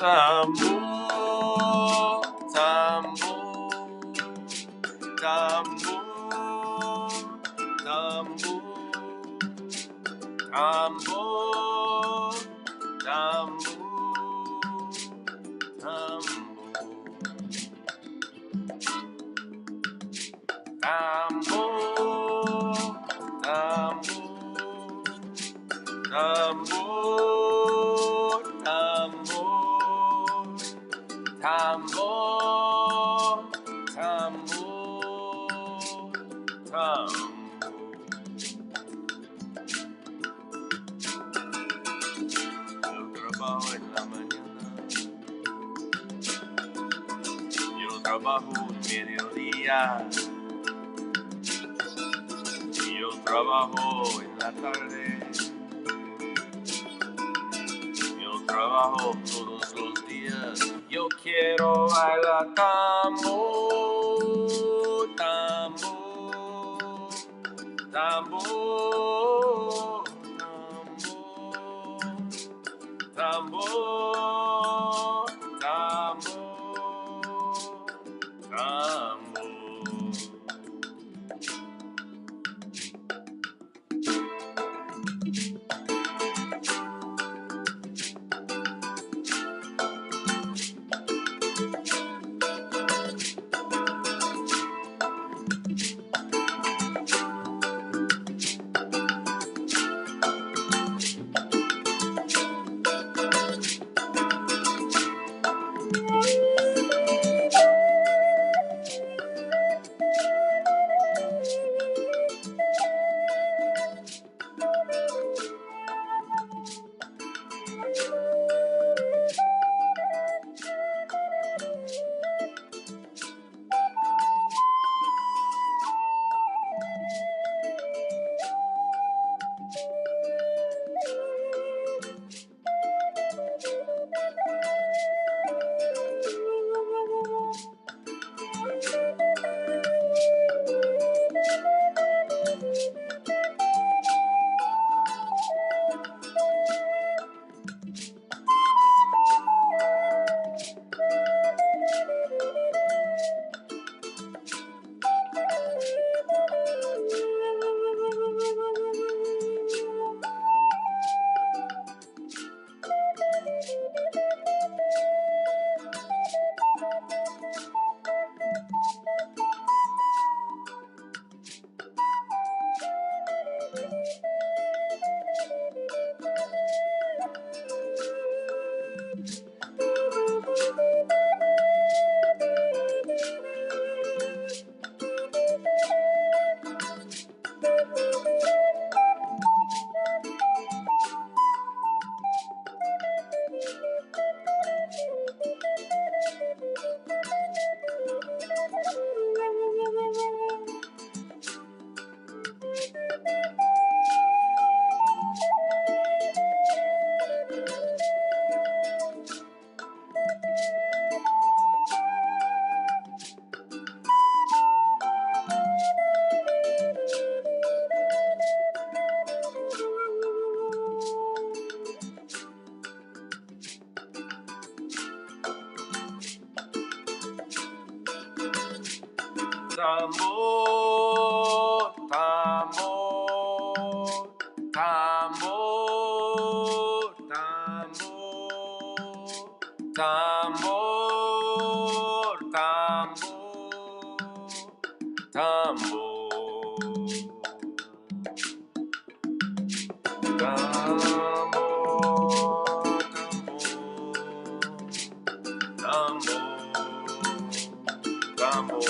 tambor, tambor, tambor, tambor, tambor, tambor, tambor, tambor, tambor, tambor, tambor, tambor. Yo trabajo en la mañana, yo trabajo en mediodía, yo trabajo en la tarde, yo trabajo todos los días. Yo quiero bailar tambor, tambor, tambor, tambor, tambor, tambor, tambor. Tambor, tambor, tambor, tambor, tambor, tambor, tambor, tambor, tambor.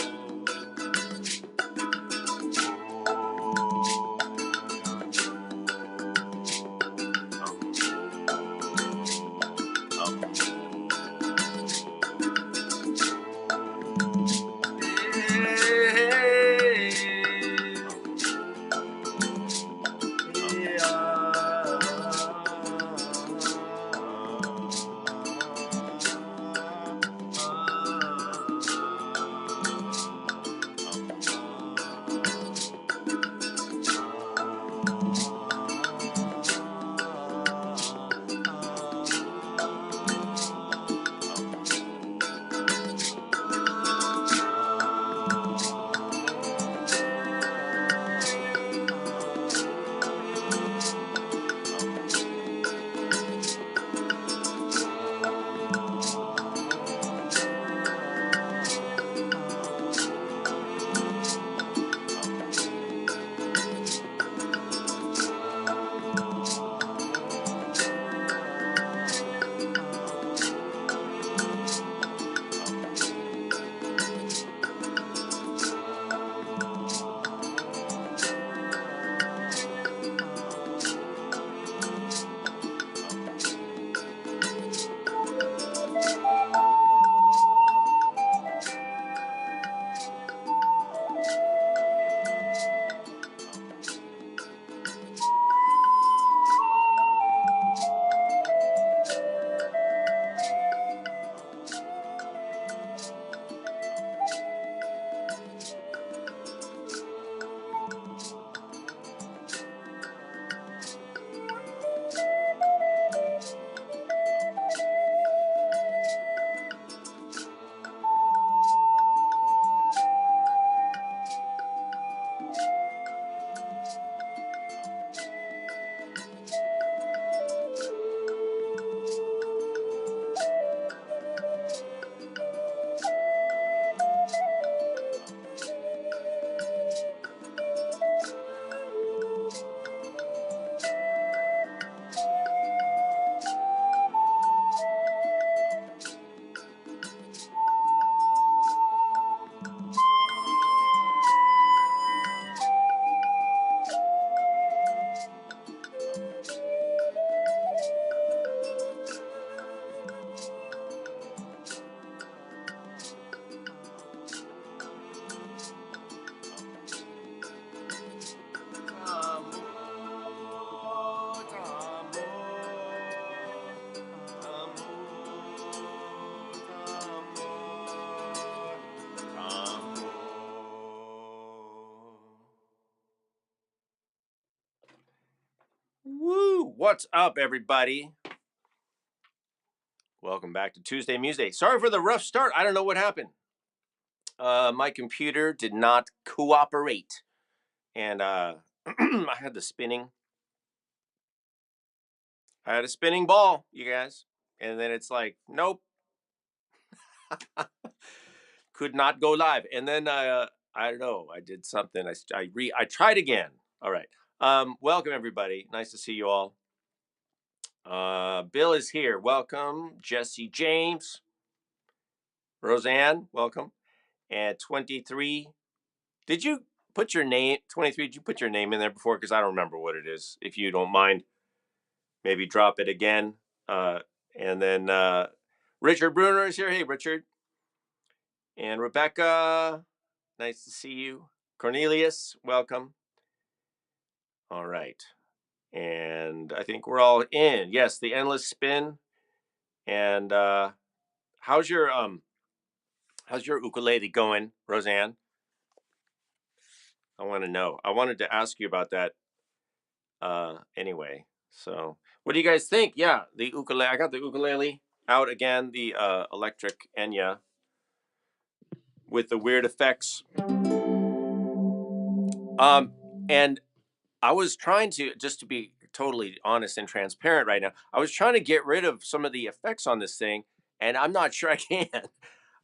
What's up, everybody? Welcome back to Tuesday Museday. Sorry for the rough start. I don't know what happened. My computer did not cooperate, and I had the spinning. I had a spinning ball, you guys, and then it's like, nope, could not go live. And then I don't know. I did something. I tried again. All right. Welcome, everybody. Nice to see you all. Bill is here. Welcome, Jesse James, Roseanne. Welcome. And 23. Did you put your name, 23? Did you put your name in there before? Because I don't remember what it is. If you don't mind, maybe drop it again. And then Richard Bruner is here. Hey, Richard. And Rebecca, nice to see you. Cornelius, welcome. All right. And I think we're all in. Yes, the endless spin. And how's your ukulele going, Roseanne? I want to know. I wanted to ask you about that anyway. So what do you guys think? Yeah, the ukulele. I got the ukulele out again, the electric Enya with the weird effects. And I was trying to, just to be totally honest and transparent right now, I was trying to get rid of some of the effects on this thing, and I'm not sure I can.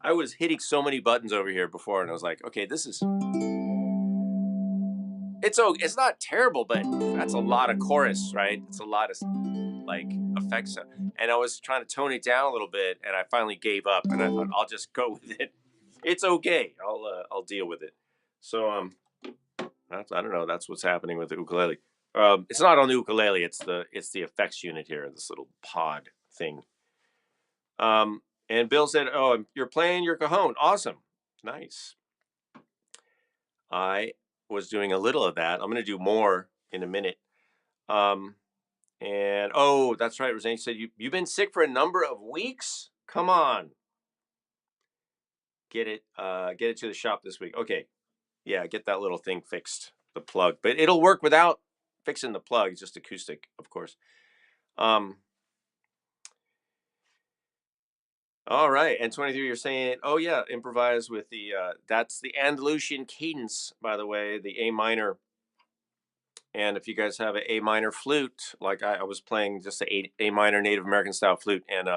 I was hitting so many buttons over here before, and I was like, okay, it's not terrible, but that's a lot of chorus, right? It's a lot of like effects, and I was trying to tone it down a little bit, and I finally gave up, and I thought I'll just go with it. It's okay. I'll deal with it. So I don't know. That's what's happening with the ukulele. It's not on the ukulele. It's the effects unit here. This little pod thing. And Bill said, "Oh, you're playing your cajon. Awesome, nice." I was doing a little of that. I'm going to do more in a minute. And oh, that's right. Roseanne said you've been sick for a number of weeks. Come on, get it to the shop this week. Okay, yeah, get that little thing fixed, the plug. But it'll work without fixing the plug. It's just acoustic, of course. All right, and 23, you're saying, oh yeah, improvise with the that's the Andalusian cadence, by the way, the A minor. And if you guys have an A minor flute, like I was playing just A minor Native American style flute, and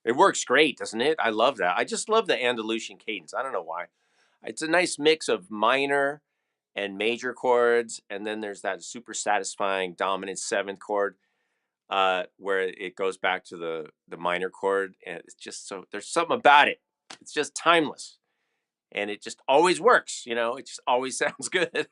it works great, doesn't it? I love that. I just love the Andalusian cadence. I don't know why. It's a nice mix of minor and major chords, and then there's that super satisfying dominant seventh chord where it goes back to the minor chord, and it's just so there's something about it. It's just timeless, and it just always works. It just always sounds good.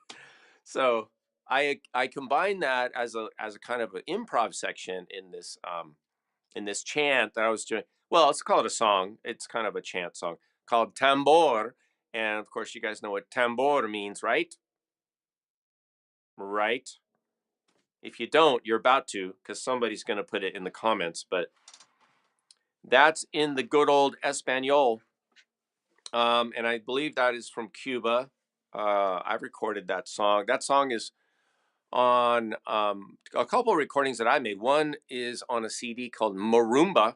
So I combine that as a kind of an improv section in this chant that I was doing. Well, let's call it a song. It's kind of a chant song called Tambor, and of course you guys know what tambor means, right? Right. If you don't, you're about to, because somebody's going to put it in the comments. But that's in the good old Espanol, and I believe that is from Cuba. I recorded that song. That song is on a couple of recordings that I made. One is on a CD called Morumba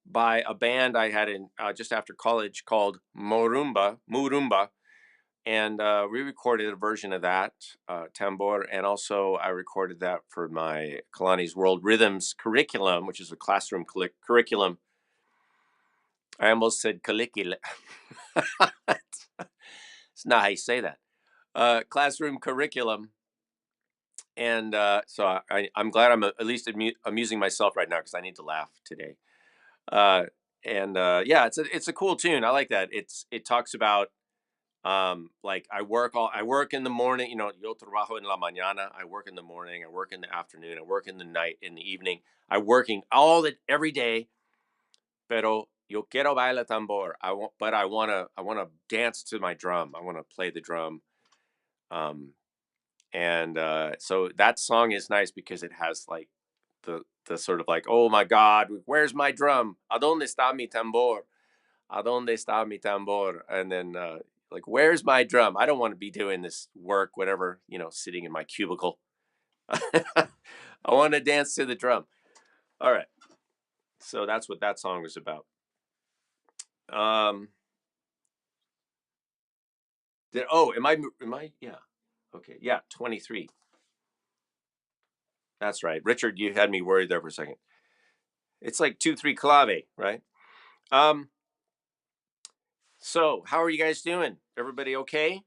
by a band I had in just after college called Murumba, and we recorded a version of that tambor, and also I recorded that for my Kalani's World Rhythms curriculum, which is a classroom curriculum. I almost said calicula. It's not how you say that. Classroom curriculum. And so I'm glad I'm at least amusing myself right now because I need to laugh today. And yeah, it's a cool tune. I like that. It talks about like I work in the morning. Yo trabajo en la mañana. I work in the morning. I work in the afternoon. I work in the night. In the evening. I'm working every day. Pero yo quiero bailar tambor. I wanna dance to my drum. I want to play the drum. And so that song is nice because it has like the sort of like, oh my God, where's my drum? ¿A dónde está mi tambor? ¿A dónde está mi tambor? And then like, where's my drum? I don't want to be doing this work, whatever, sitting in my cubicle. I want to dance to the drum. All right. So that's what that song was about. Am I? Yeah. Okay. Yeah. 23. That's right. Richard, you had me worried there for a second. It's like 2-3 clave, right? So how are you guys doing? Everybody okay?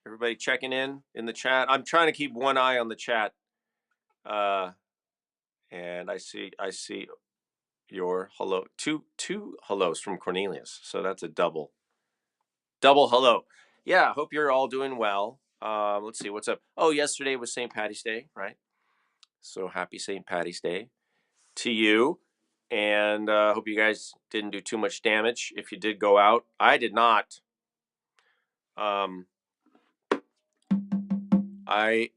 Everybody checking in the chat. I'm trying to keep one eye on the chat. And I see your hello. Two hellos from Cornelius. So that's a double hello. Yeah, hope you're all doing well. Let's see what's up. Oh, yesterday was St. Patty's Day, right? So happy St. Patty's Day to you. And hope you guys didn't do too much damage. If you did go out, I did not. I I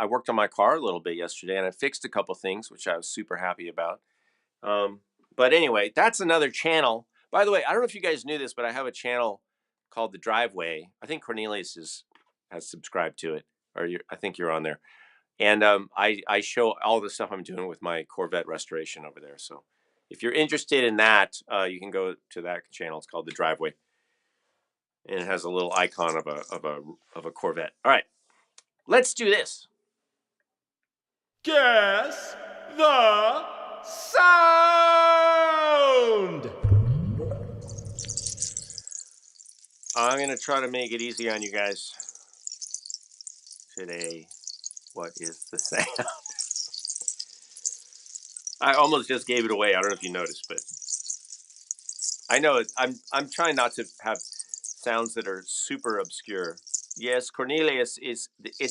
worked on my car a little bit yesterday, and I fixed a couple things, which I was super happy about. But anyway, that's another channel. By the way, I don't know if you guys knew this, but I have a channel called The Driveway. I think Cornelius has subscribed to it, or I think you're on there. And I show all the stuff I'm doing with my Corvette restoration over there. So if you're interested in that, you can go to that channel. It's called The Driveway, and it has a little icon of a Corvette. All right, let's do this. Guess the sound! I'm going to try to make it easy on you guys today. What is the sound? I almost just gave it away. I don't know if you noticed, but I know I'm trying not to have sounds that are super obscure. Yes, Cornelius it's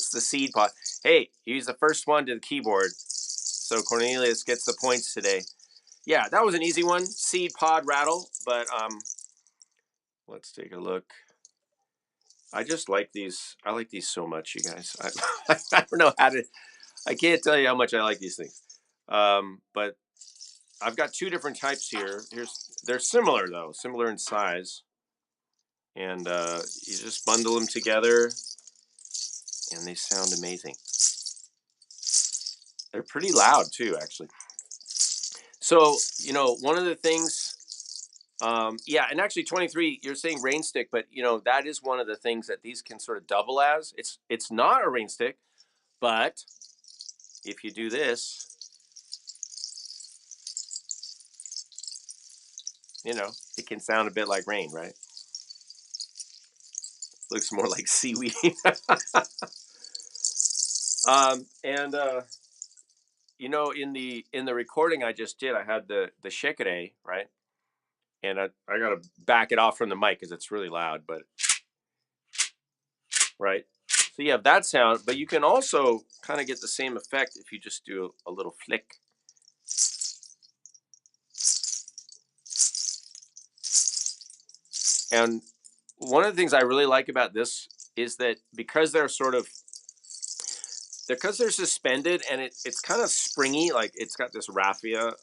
the seed pod. Hey, he's the first one to the keyboard. So Cornelius gets the points today. Yeah, that was an easy one. Seed pod rattle, but let's take a look. I just like these. I like these so much, you guys. I don't know how to. I can't tell you how much I like these things. But I've got two different types here. They're similar though, similar in size, and you just bundle them together, and they sound amazing. They're pretty loud too, actually. So one of the things. Yeah, and actually 23, you're saying rain stick, but that is one of the things that these can sort of double as. It's not a rain stick, but if you do this, it can sound a bit like rain, right? Looks more like seaweed. And in the recording I just did, I had the shekere, right? And I gotta back it off from the mic because it's really loud, but right. So you have that sound, but you can also kind of get the same effect if you just do a little flick. And one of the things I really like about this is that because they're suspended and it's kind of springy, like it's got this raffia.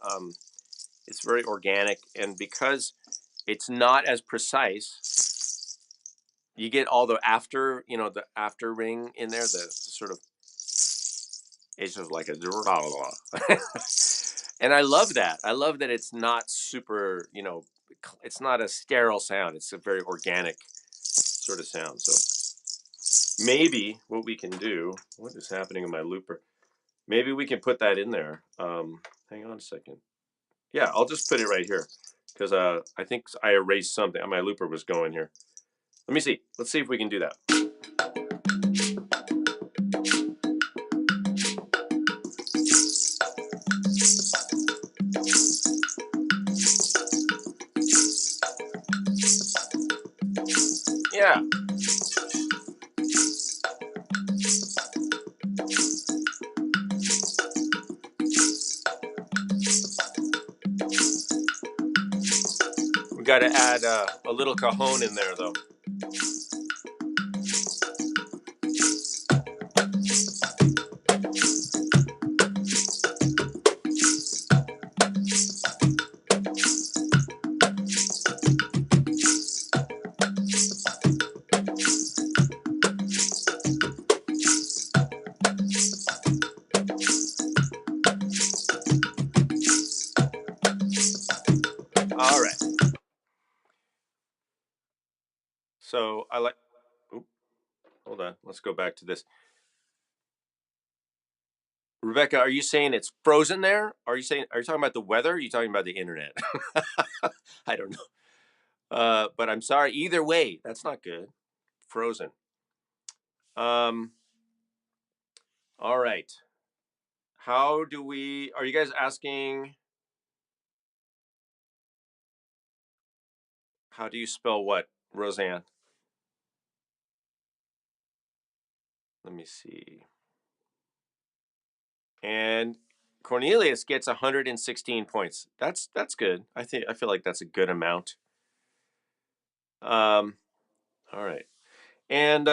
It's very organic, and because it's not as precise, you get all the after ring in there. The sort of it's just like a and I love that. I love that it's not super. It's not a sterile sound. It's a very organic sort of sound. So maybe what we can do. What is happening in my looper? Maybe we can put that in there. Hang on a second. Yeah, I'll just put it right here because I think I erased something. My looper was going here. Let me see. Let's see if we can do that. Yeah. We got to add a little cajon in there, though. All right. So I like. Oop, hold on. Let's go back to this. Rebecca, are you saying it's frozen there? Are you talking about the weather? Or are you talking about the internet? I don't know. But I'm sorry. Either way, that's not good. Frozen. Um. All right. How do we? Are you guys asking? How do you spell what, Roseanne? Let me see. And Cornelius gets 116 points. That's good. I feel like that's a good amount. Um. All right. And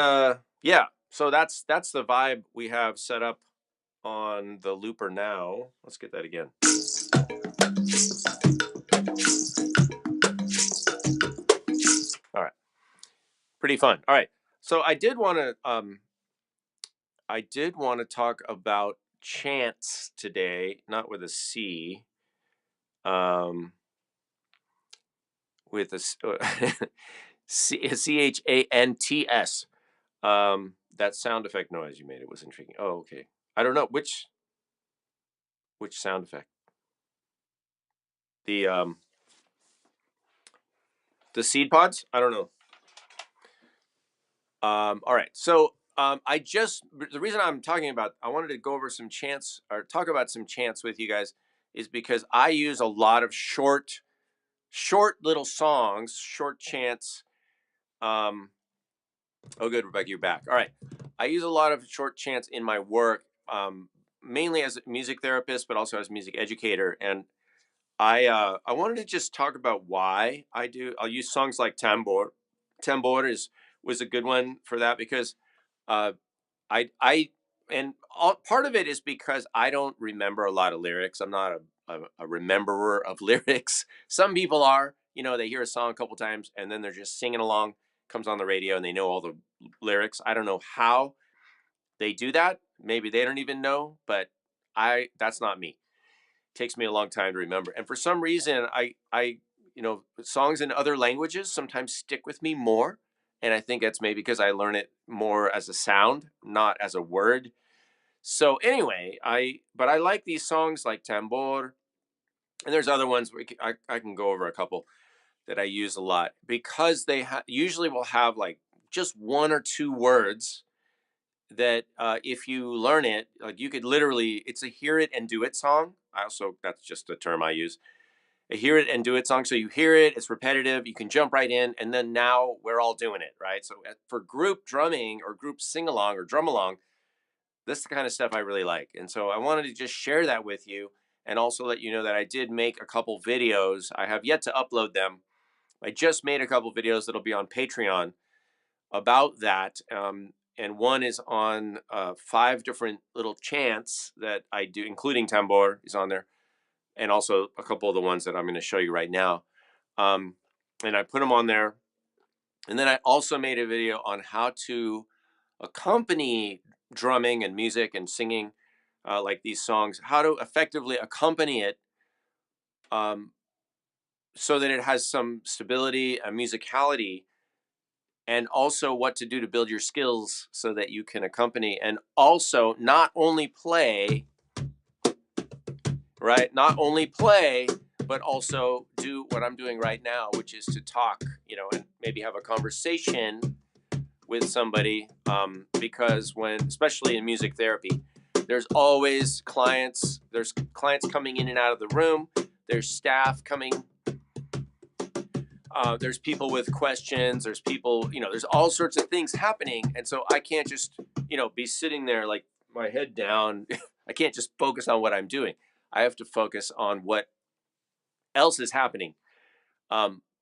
yeah, so that's the vibe we have set up on the looper now. Let's get that again. All right, pretty fun. All right, so I did want to talk about chants today, not with a C, um, with a Chants. That sound effect noise you made, it was intriguing. Oh, okay. I don't know which sound effect. The um the seed pods. I don't know. All right. So I just the reason I'm talking about I wanted to go over some chants or talk about some chants with you guys is because I use a lot of short little songs, short chants. Um, oh, good, Rebecca, you're back. All right. I use a lot of short chants in my work, mainly as a music therapist, but also as a music educator. And I wanted to just talk about why I do. I'll use songs like Tambor. Tambor is was a good one for that because uh, I and part of it is because I don't remember a lot of lyrics. I'm not a rememberer of lyrics. Some people are. You know, they hear a song a couple times and then they're just singing along. Comes on the radio and they know all the lyrics. I don't know how they do that. Maybe they don't even know, but I that's not me. It takes me a long time to remember. And for some reason, I songs in other languages sometimes stick with me more. And I think that's maybe because I learn it more as a sound, not as a word. So anyway, but I like these songs like Tambor, and there's other ones I can go over a couple that I use a lot because they usually will have like just one or two words that if you learn it, like you could literally, it's a hear it and do it song. I also, that's just a term I use. A hear it and do it song. So you hear it, it's repetitive, you can jump right in, and then now we're all doing it, right? So for group drumming or group sing along or drum along, this is the kind of stuff I really like. And so I wanted to just share that with you and also let you know that I did make a couple videos. I have yet to upload them. I just made a couple videos that'll be on Patreon about that. And one is on 5 different little chants that I do, including tambor is on there, and also a couple of the ones that I'm going to show you right now. Um, and I put them on there. And then I also made a video on how to accompany drumming and music and singing like these songs, how to effectively accompany it um, so that it has some stability and musicality, and also what to do to build your skills so that you can accompany and also not only play, right? Not only play, but also do what I'm doing right now, which is to talk, and maybe have a conversation with somebody. Because especially in music therapy, there's clients coming in and out of the room, there's staff coming, there's people with questions, there's people, there's all sorts of things happening. And so I can't just, be sitting there like my head down. I can't just focus on what I'm doing. I have to focus on what else is happening.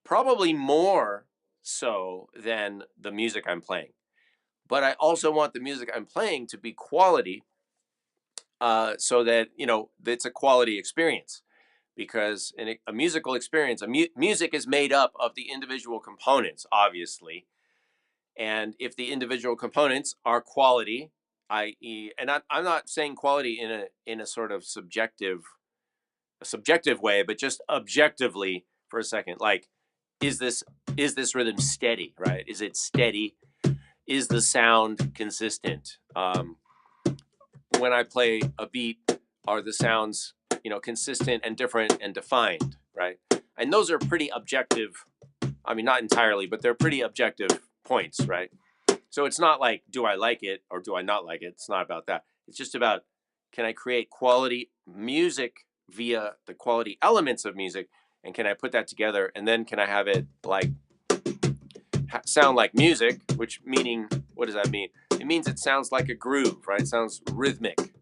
Probably more so than the music I'm playing. But I also want the music I'm playing to be quality, so that, it's a quality experience. Because in a musical experience, music is made up of the individual components, obviously. And if the individual components are quality, i.e., and I'm not saying quality in a sort of subjective way, but just objectively, for a second. Like, is this rhythm steady, right? Is it steady? Is the sound consistent? When I play a beat, are the sounds, consistent and different and defined, right? And those are pretty objective. I mean, not entirely, but they're pretty objective points, right? So it's not like, do I like it or do I not like it? It's not about that. It's just about, can I create quality music via the quality elements of music, and can I put that together, and then can I have it like sound like music? Which meaning, what does that mean? It means it sounds like a groove, right? It sounds rhythmic,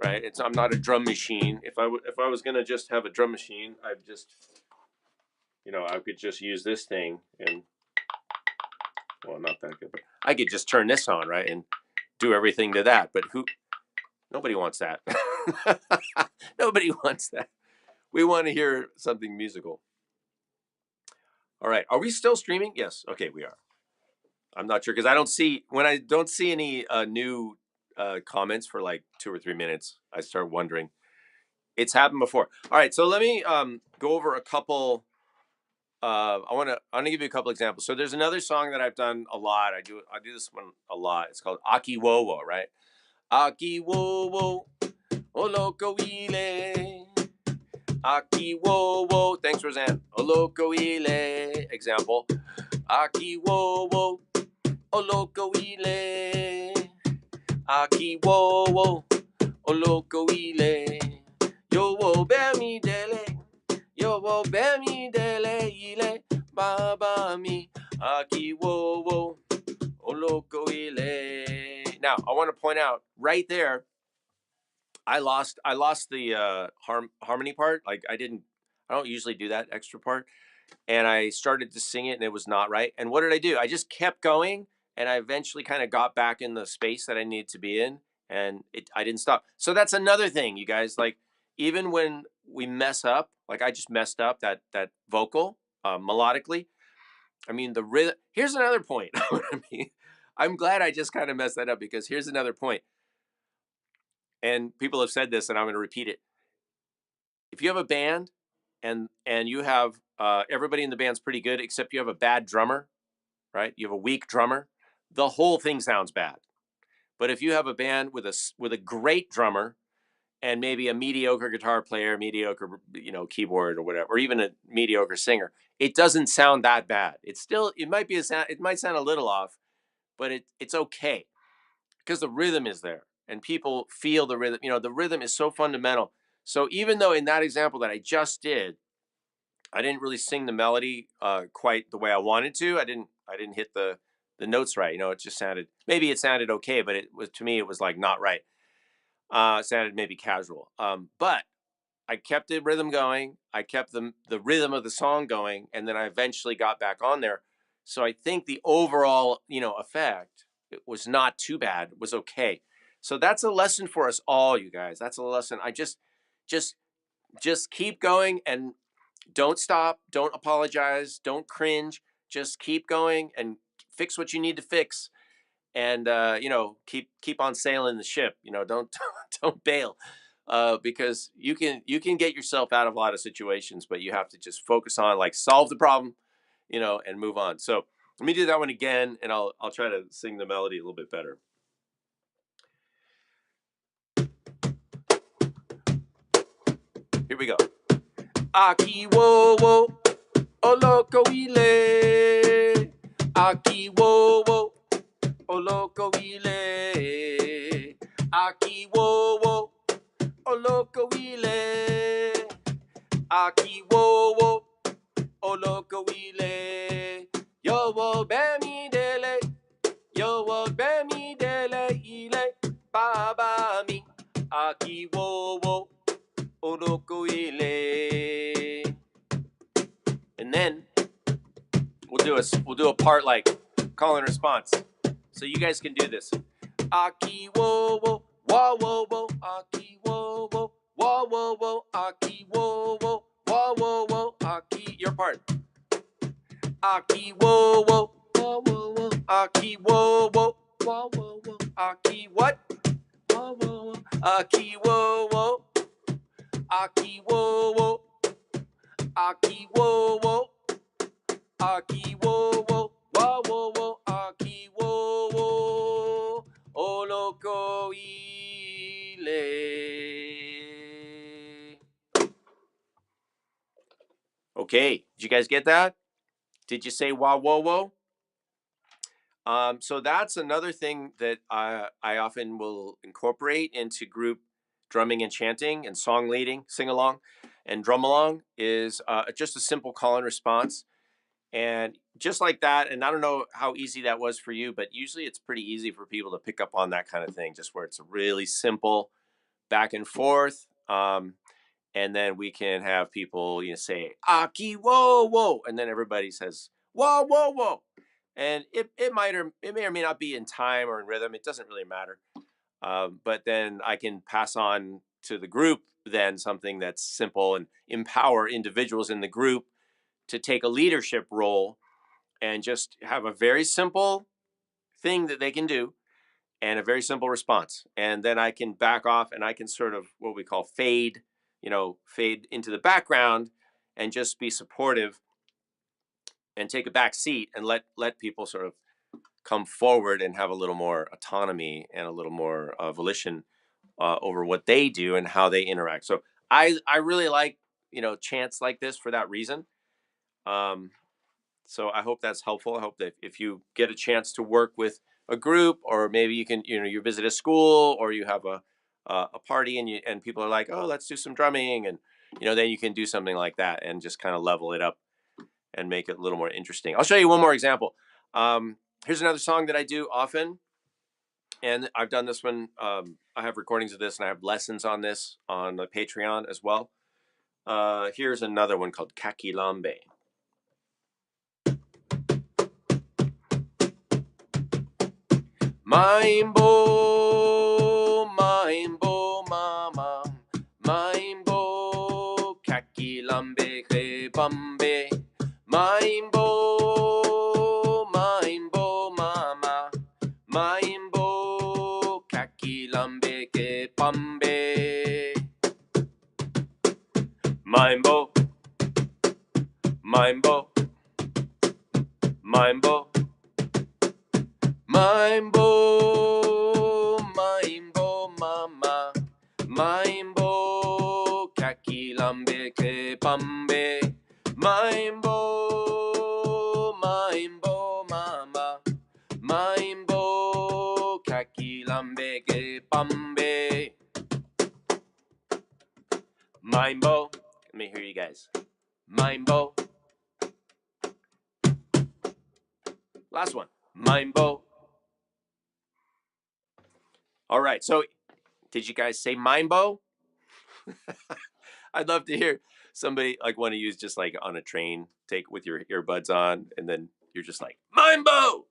right? I'm not a drum machine. If I was gonna just have a drum machine, I'd just, I could just use this thing and, well, not that good, but I could just turn this on, right, and do everything to that. But nobody wants that. Nobody wants that. We want to hear something musical. All right. Are we still streaming? Yes. Okay, we are. I'm not sure because when I don't see any new comments for like 2 or 3 minutes, I start wondering. It's happened before. All right. So let me go over a couple. I'm gonna give you a couple examples. So there's another song that I've done a lot. I do this one a lot. It's called Aki Wowo, right? Aki Wowo, Oloko Ile. Aki Wowo. Thanks, Roseanne. Oloko Ile. Example. Aki Wowo, Oloko Ile. Aki Wowo, Oloko Ile. Yo wo bemi dele. Yo wo bemi dele ile. Baba mi. Aki Wowo, Oloko Ile. Now, I want to point out right there, I lost the harmony part. Like I don't usually do that extra part. And I started to sing it and it was not right. And what did I do? I just kept going, and I eventually kind of got back in the space that I needed to be in, and I didn't stop. So that's another thing, you guys, like even when we mess up, like I just messed up that vocal melodically. I mean, the rhythm. Here's another point. I mean, I'm glad I just kind of messed that up, because here's another point. And people have said this, and I'm going to repeat it. If you have a band and you have everybody in the band's pretty good except you have a bad drummer, right? You have a weak drummer, the whole thing sounds bad. But if you have a band with a great drummer and maybe a mediocre guitar player, mediocre keyboard or whatever, or even a mediocre singer, it doesn't sound that bad. It might sound a little off, but it's okay because the rhythm is there and people feel the rhythm. The rhythm is so fundamental. So even though in that example that I just did, I didn't really sing the melody quite the way I wanted to. I didn't hit the notes right. It just it sounded okay, but to me it was like not right. It sounded maybe casual. But I kept the rhythm going. I kept the rhythm of the song going, and then I eventually got back on there. So I think the overall effect, it was not too bad. It was okay. So that's a lesson for us all, you guys. That's a lesson. I just keep going and don't stop. Don't apologize. Don't cringe. Just keep going and fix what you need to fix, and keep on sailing the ship. Don't don't bail, because you can get yourself out of a lot of situations, but you have to just focus on like solve the problem, and move on. So let me do that one again, and I'll try to sing the melody a little bit better. Here we go. Aki wo wo, oloko ile. Aki wo wo, oloko ile. Aki wo wo, oloko ile. Aki wo wo, oloko ile. Yo wo bemi dele. Yo wo bemi dele ile. Baba mi. Aki wo wo, oloko ile. And then we'll do a part like call and response. So you guys can do this. Aki wo wo, wa wo wo, aki wo wo, wa wo wo, aki wo wo, wa wo wo, aki. Your part. Aki wo wo, wa wo wo, aki wo wo, wa wo wo, aki what? Wa wo wo, aki wo wo, aki wo wo, Aki wo wo, aki wo wo, wa wo wo, aki wo wo, oloko ile. Okay, did you guys get that? Did you say wa wo wo? So that's another thing that I often will incorporate into group drumming and chanting and song leading, sing along, and drum along is just a simple call and response. And just like that, and I don't know how easy that was for you, but usually it's pretty easy for people to pick up on that kind of thing, just where it's really simple back and forth. And then we can have people, say "aki whoa whoa," and then everybody says "whoa whoa whoa," and it might or it may or may not be in time or in rhythm. It doesn't really matter. But then I can pass on to the group then something that's simple and empower individuals in the group to take a leadership role and just have a very simple thing that they can do and a very simple response. And then I can back off and I can sort of what we call fade, fade into the background and just be supportive and take a back seat and let people sort of come forward and have a little more autonomy and a little more volition over what they do and how they interact. So I really like chants like this for that reason. Um, So I hope that's helpful. I hope that if you get a chance to work with a group, or maybe you can, you visit a school, or you have a party, and people are like, oh, let's do some drumming, and then you can do something like that and just kind of level it up and make it a little more interesting. I'll show you one more example. Here's another song that I do often, and I've done this one. I have recordings of this, and I have lessons on this on the Patreon as well. Here's another one called Kakilambe. Maimbo, maimbo, mama, maimbo, kakilambe, bambe, maimbo, maimbo, mama, maimbo, kakilambe, bambe, maimbo, maimbo, maimbo. Maimbo, maimbo, mama, maimbo, kakilambe ke pambe, maimbo, maimbo, mama, maimbo, kakilambe ke pambe, maimbo. Let me hear you guys. Maimbo. Last one. Maimbo. All right. So, did you guys say Maimbo? I'd love to hear somebody like one of you is just like on a train, take with your earbuds on, and then you're just like Maimbo,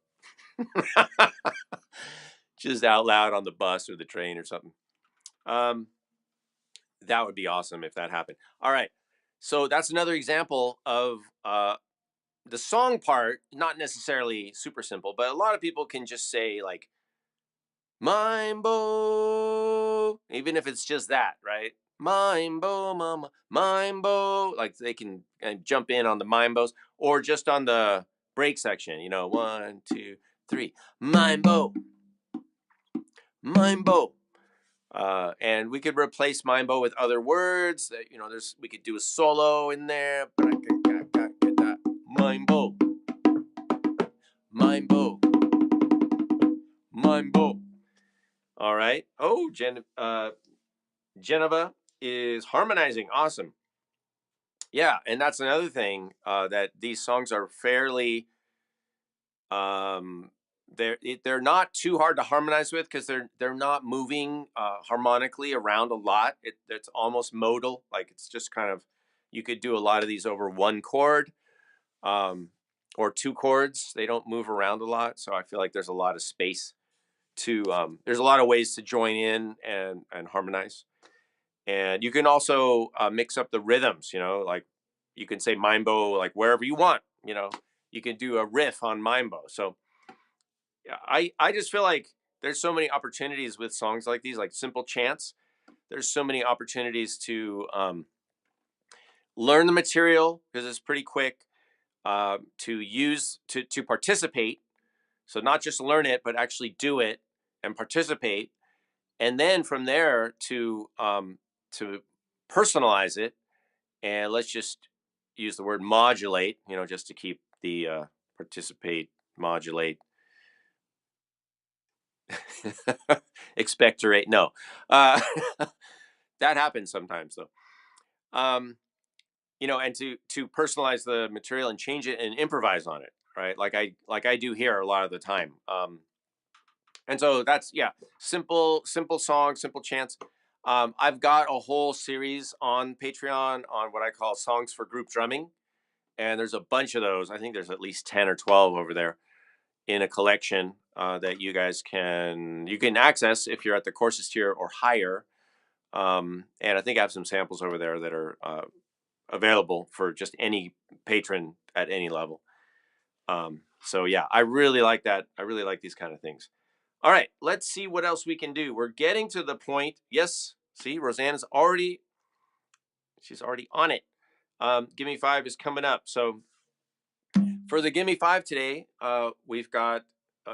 just out loud on the bus or the train or something. Um, that would be awesome if that happened. All right, so that's another example of the song part. Not necessarily super simple, but a lot of people can just say like Mimebo, even if it's just that, right? Mimebo, mama, Mimebo. Like they can jump in on the Mimbos or just on the break section, 1, 2, 3. Mimebo, Mimebo. And we could replace Mimebo with other words. That we could do a solo in there. Mimebo, Mimebo, Mimebo. All right. Oh, Geneva is harmonizing. Awesome. Yeah, and that's another thing that these songs are fairly they're not too hard to harmonize with because they're not moving harmonically around a lot. It's almost modal, like it's just kind of you could do a lot of these over one chord or two chords. They don't move around a lot, so I feel like there's a lot of space to there's a lot of ways to join in and harmonize. And you can also mix up the rhythms, like you can say Mimbo like wherever you want, you can do a riff on Mimbo. So yeah, I just feel like there's so many opportunities with songs like these, like simple chants. There's so many opportunities to learn the material because it's pretty quick. To use to participate. So not just learn it, but actually do it and participate. And then from there to personalize it. And let's just use the word modulate. Just to keep the participate, modulate, expectorate. No, uh, that happens sometimes though. Um, and to personalize the material and change it and improvise on it, right? Like I do here a lot of the time. And so that's, yeah, simple songs, simple chants. I've got a whole series on Patreon on what I call songs for group drumming, and there's a bunch of those. I think there's at least 10 or 12 over there in a collection that you can access if you're at the courses tier or higher. And I think I have some samples over there that are available for just any patron at any level. So yeah, I really like that. I really like these kind of things. All right, let's see what else we can do. We're getting to the point. Yes, see, she's already on it. Gimme 5 is coming up. So for the Gimme 5 today, we've got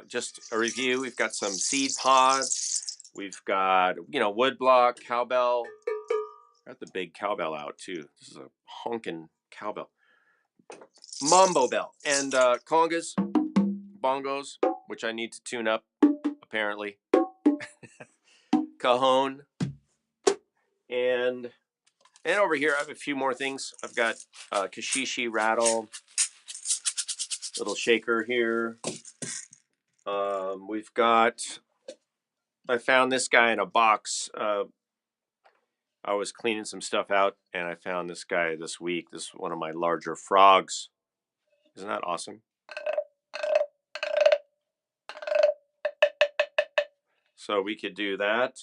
just a review. We've got some seed pods. We've got, wood block, cowbell. Got the big cowbell out too. This is a honking cowbell. Mambo bell and congas, bongos, which I need to tune up, apparently. Cajon. And over here, I have a few more things. I've got kashishi rattle, little shaker here. We've got. I found this guy in a box. I was cleaning some stuff out, and I found this guy this week. This is one of my larger frogs. Isn't that awesome? So we could do that.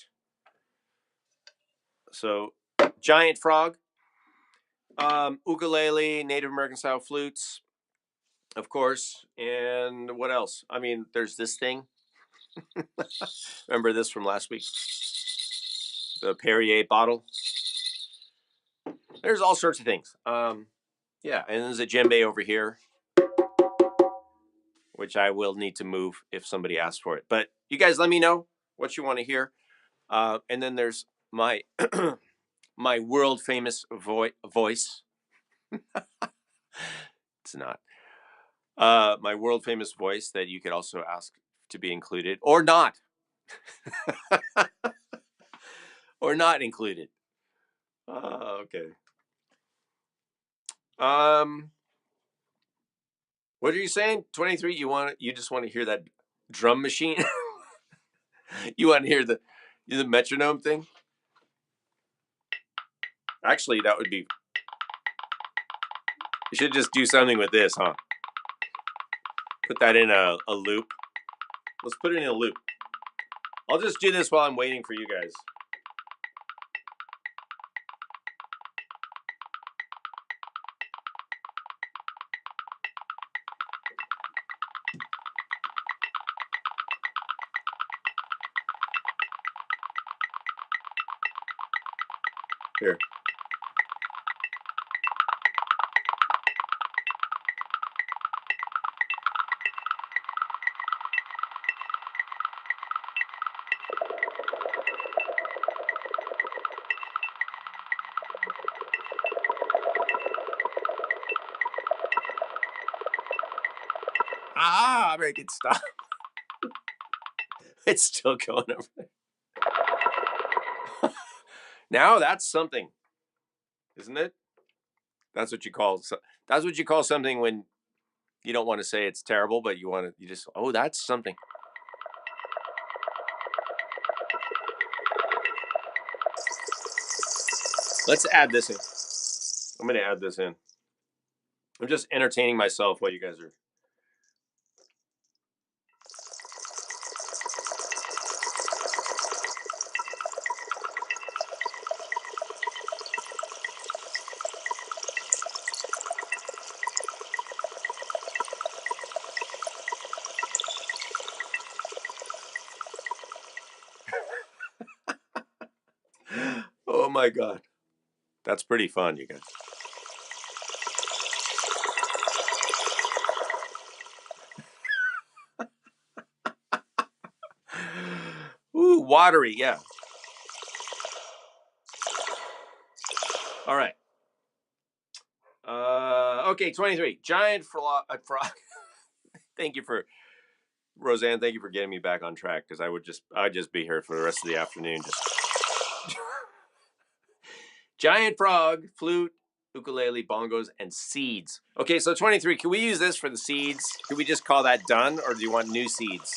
So giant frog, ukulele, Native American style flutes, of course. And what else? I mean, there's this thing. Remember this from last week? The Perrier bottle. There's all sorts of things. Yeah, and there's a djembe over here, which I will need to move if somebody asks for it. But you guys, let me know what you want to hear. And then there's my my world famous voice. It's not my world famous voice that you could also ask to be included or not, or not included. Okay. What are you saying? 23. You just want to hear that drum machine? You want to hear the metronome thing? Actually, that would be. You should just do something with this, huh? Put that in a loop. Let's put it in a loop. I'll just do this while I'm waiting for you guys. Here. Make it stop. It's still going over there. Now that's something, isn't it? That's what you call something when you don't want to say it's terrible, but you just, oh, that's something. Let's add this in. I'm going to add this in. I'm just entertaining myself while you guys are. Oh my God. That's pretty fun, you guys. watery, yeah. All right. Okay, 23. Giant frog. Thank you for Roseanne. Thank you for getting me back on track because I'd just be here for the rest of the afternoon. Just giant frog, flute, ukulele, bongos, and seeds. Okay, so 23. Can we use this for the seeds? Can we just call that done, or do you want new seeds?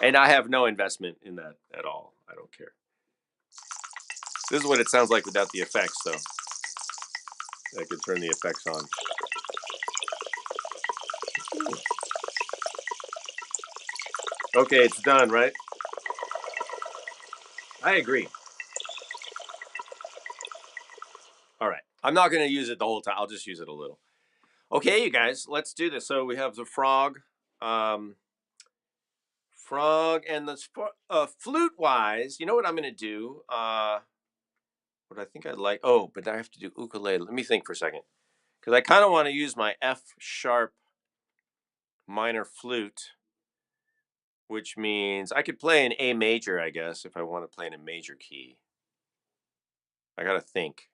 And I have no investment in that at all. I don't care. This is what it sounds like without the effects, though. I could turn the effects on. Okay, it's done, right? I agree. All right. I'm not going to use it the whole time. I'll just use it a little. Okay, you guys, let's do this. So we have the frog, and the flute wise. You know what I'm going to do? What I think I'd like. Oh, but I have to do ukulele. Let me think for a second, because I kind of want to use my F sharp minor flute, which means I could play an A major, I guess, if I want to play in a major key. I gotta think.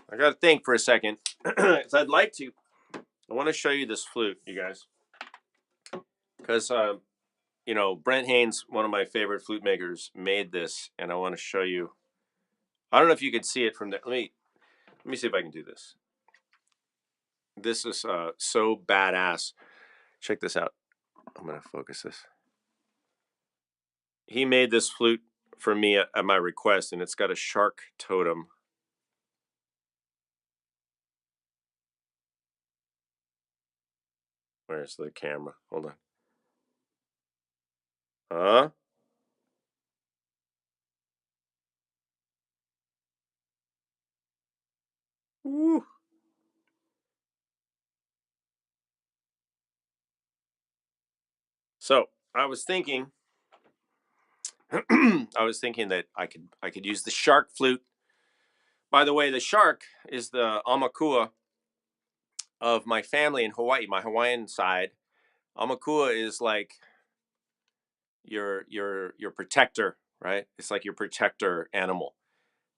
I gotta think for a second, because I'd like to. I want to show you this flute, you guys, because Brent Haynes, one of my favorite flute makers, made this, and I want to show you. I don't know if you can see it from there. Let me see if I can do this. This is so badass. Check this out. I'm gonna focus this. He made this flute for me at my request, and it's got a shark totem. Where's the camera? Hold on. Huh? Woo. So I was thinking, that I could use the shark flute. By the way, the shark is the amakua of my family in Hawaii, my Hawaiian side. Amakua is like your protector, right? It's like your protector animal.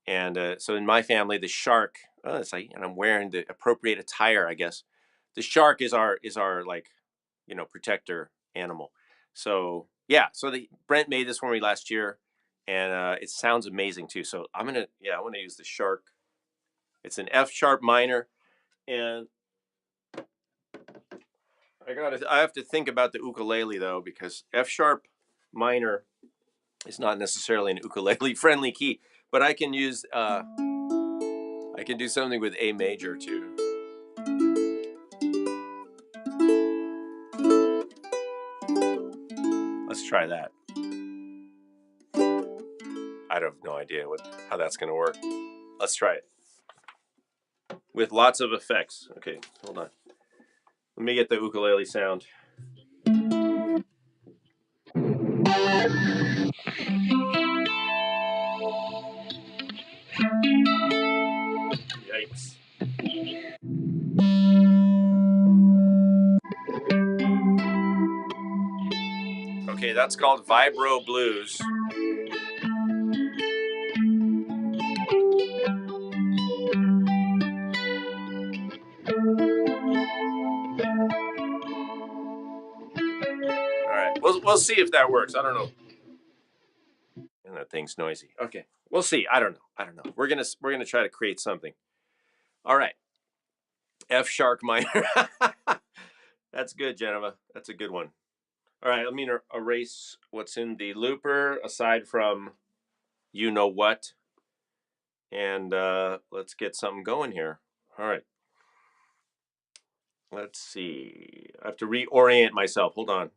And so in my family, the shark. Oh, it's like, and I'm wearing the appropriate attire, I guess. The shark is our like, protector animal. So yeah, so the Brent made this for me last year, and it sounds amazing too. So I want to use the shark. It's an F sharp minor, and I have to think about the ukulele though, because F sharp minor is not necessarily an ukulele friendly key, but I can use I can do something with A major too. Let's try that. I have no idea how that's going to work. Let's try it with lots of effects. Okay, hold on. Let me get the ukulele sound. Yikes. Okay, that's called Vibro Blues. All right, we'll see if that works. I don't know. And that thing's noisy. Okay, we'll see. I don't know. We're gonna try to create something. All right, F sharp minor. That's good, Geneva. That's a good one. All right, let me erase what's in the looper aside from you know what, and let's get something going here. All right. Let's see. I have to reorient myself. Hold on.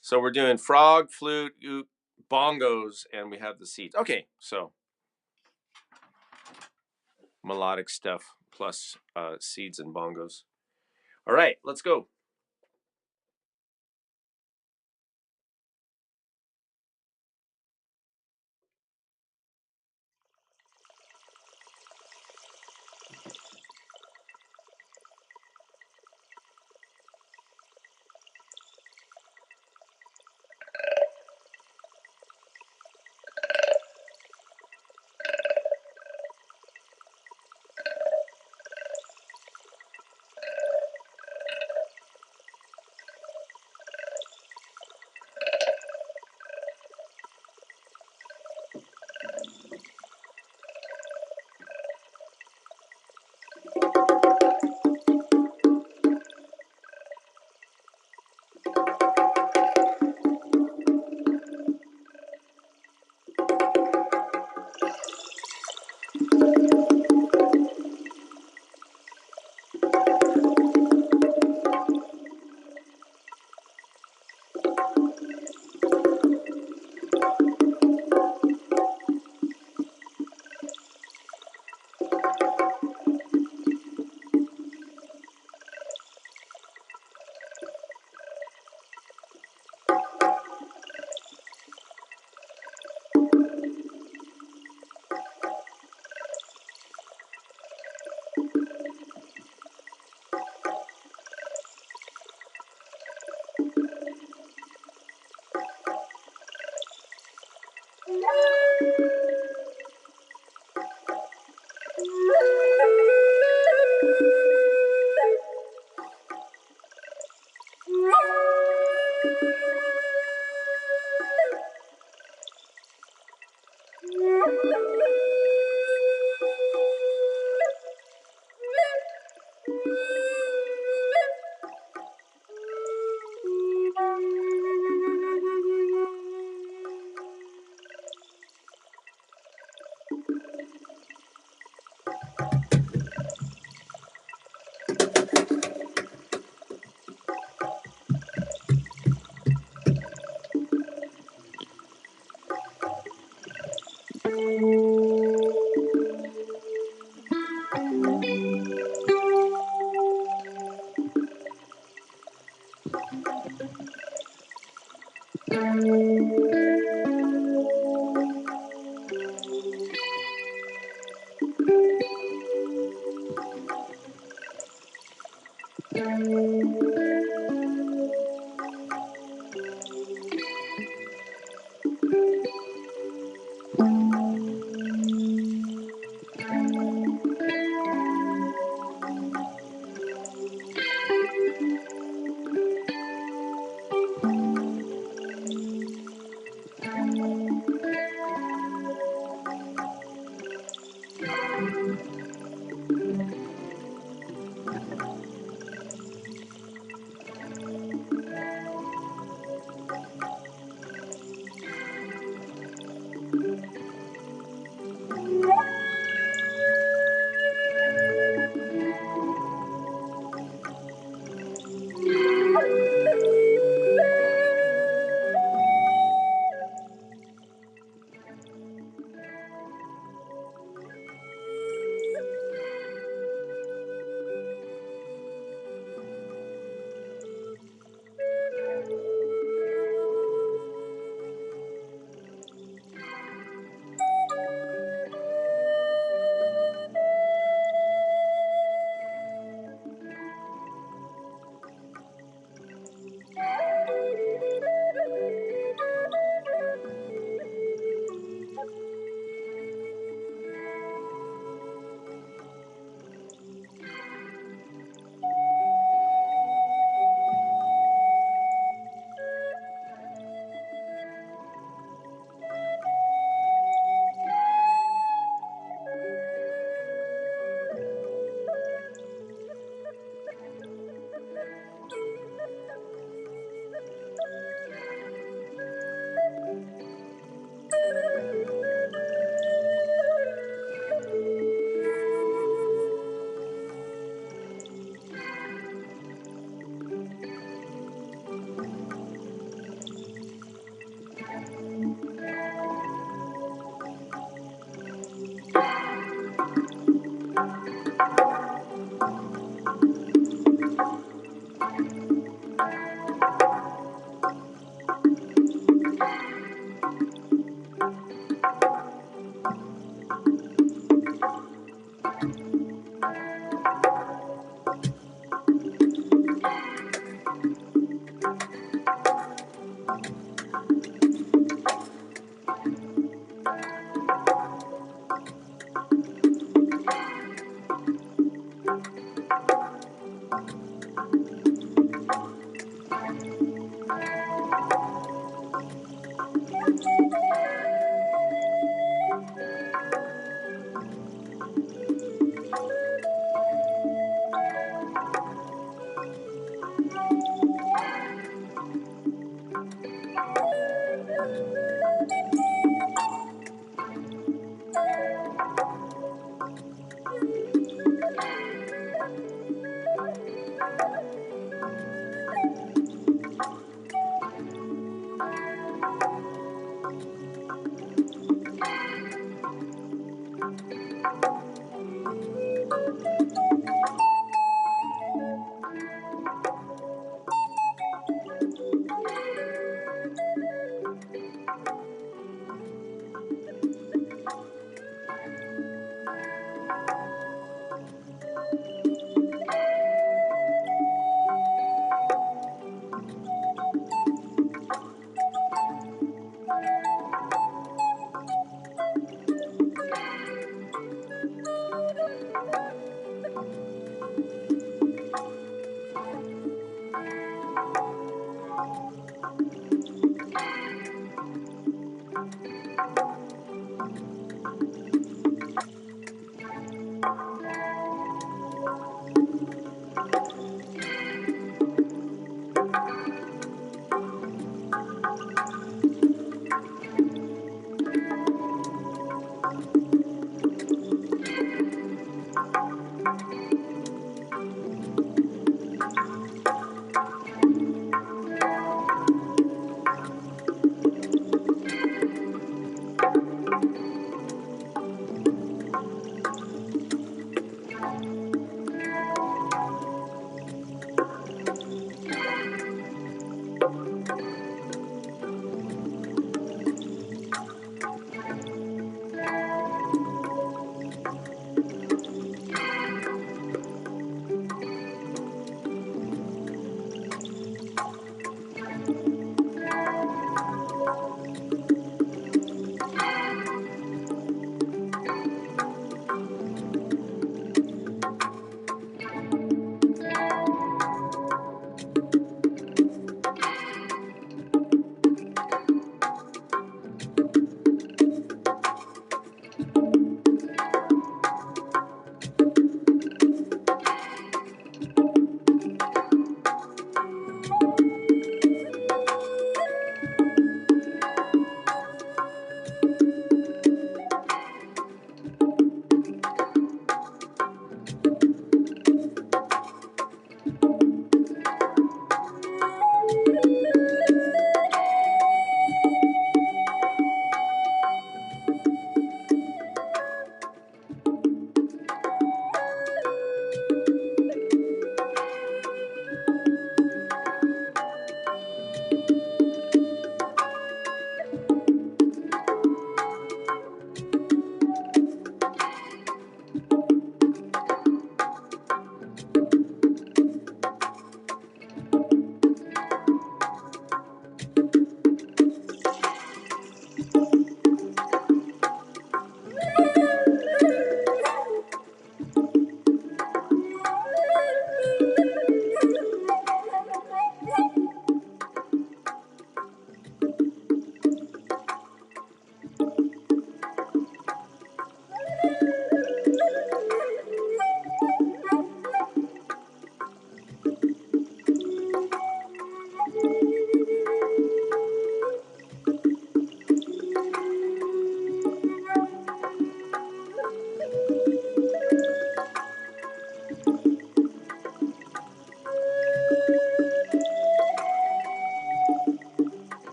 So we're doing frog, flute, bongos, and we have the seeds. Okay, so melodic stuff plus seeds and bongos. All right, let's go.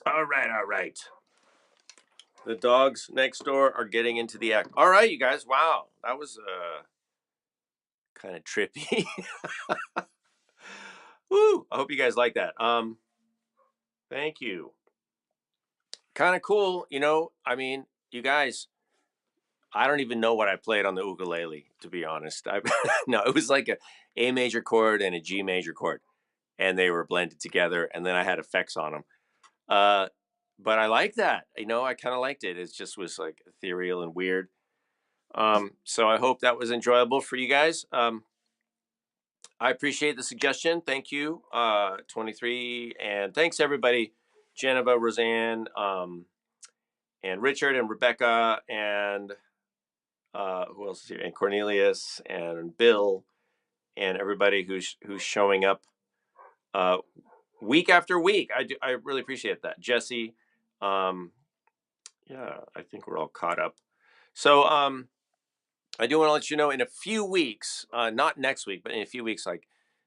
All right. The dogs next door are getting into the act. All right, you guys. Wow, that was kind of trippy. Woo! I hope you guys like that. Thank you. Kind of cool, I mean, you guys. I don't even know what I played on the ukulele, to be honest. No, it was like A major chord and a G major chord, and they were blended together, and then I had effects on them. Uh, but I like that. I kind of liked it. It just was like ethereal and weird. So I hope that was enjoyable for you guys. I appreciate the suggestion. Thank you, 23, and thanks everybody, Geneva, Roseanne, and Richard and Rebecca and who else is here? And Cornelius and Bill and everybody who's showing up uh, week after week. I really appreciate that. Jesse, yeah, I think we're all caught up. So I do want to let you know in a few weeks, not next week, but in a few weeks, like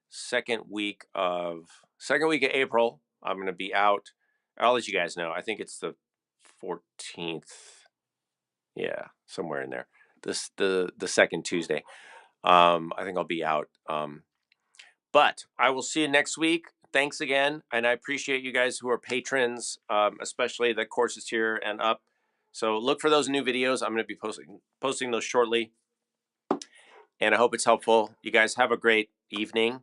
second week of April, I'm going to be out. I'll let you guys know. I think it's the 14th. Yeah, somewhere in there. The second Tuesday. I think I'll be out. But I will see you next week. Thanks again, and I appreciate you guys who are patrons, especially the courses here and up. So look for those new videos. I'm going to be posting those shortly, and I hope it's helpful. You guys have a great evening.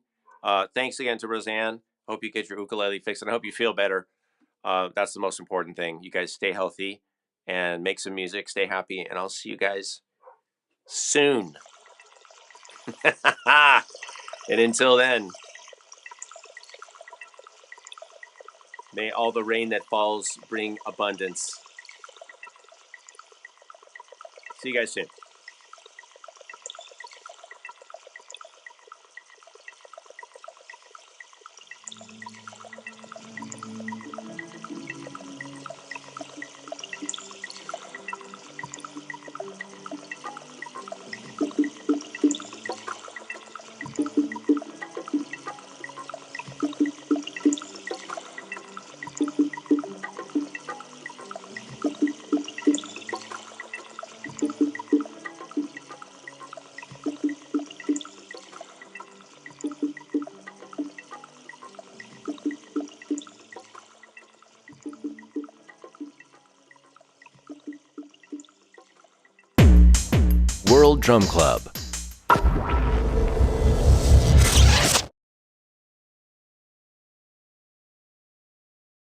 Thanks again to Roseanne. Hope you get your ukulele fixed, and I hope you feel better. That's the most important thing. You guys stay healthy and make some music. Stay happy, and I'll see you guys soon. And until then, may all the rain that falls bring abundance. See you guys soon. World Drum Club,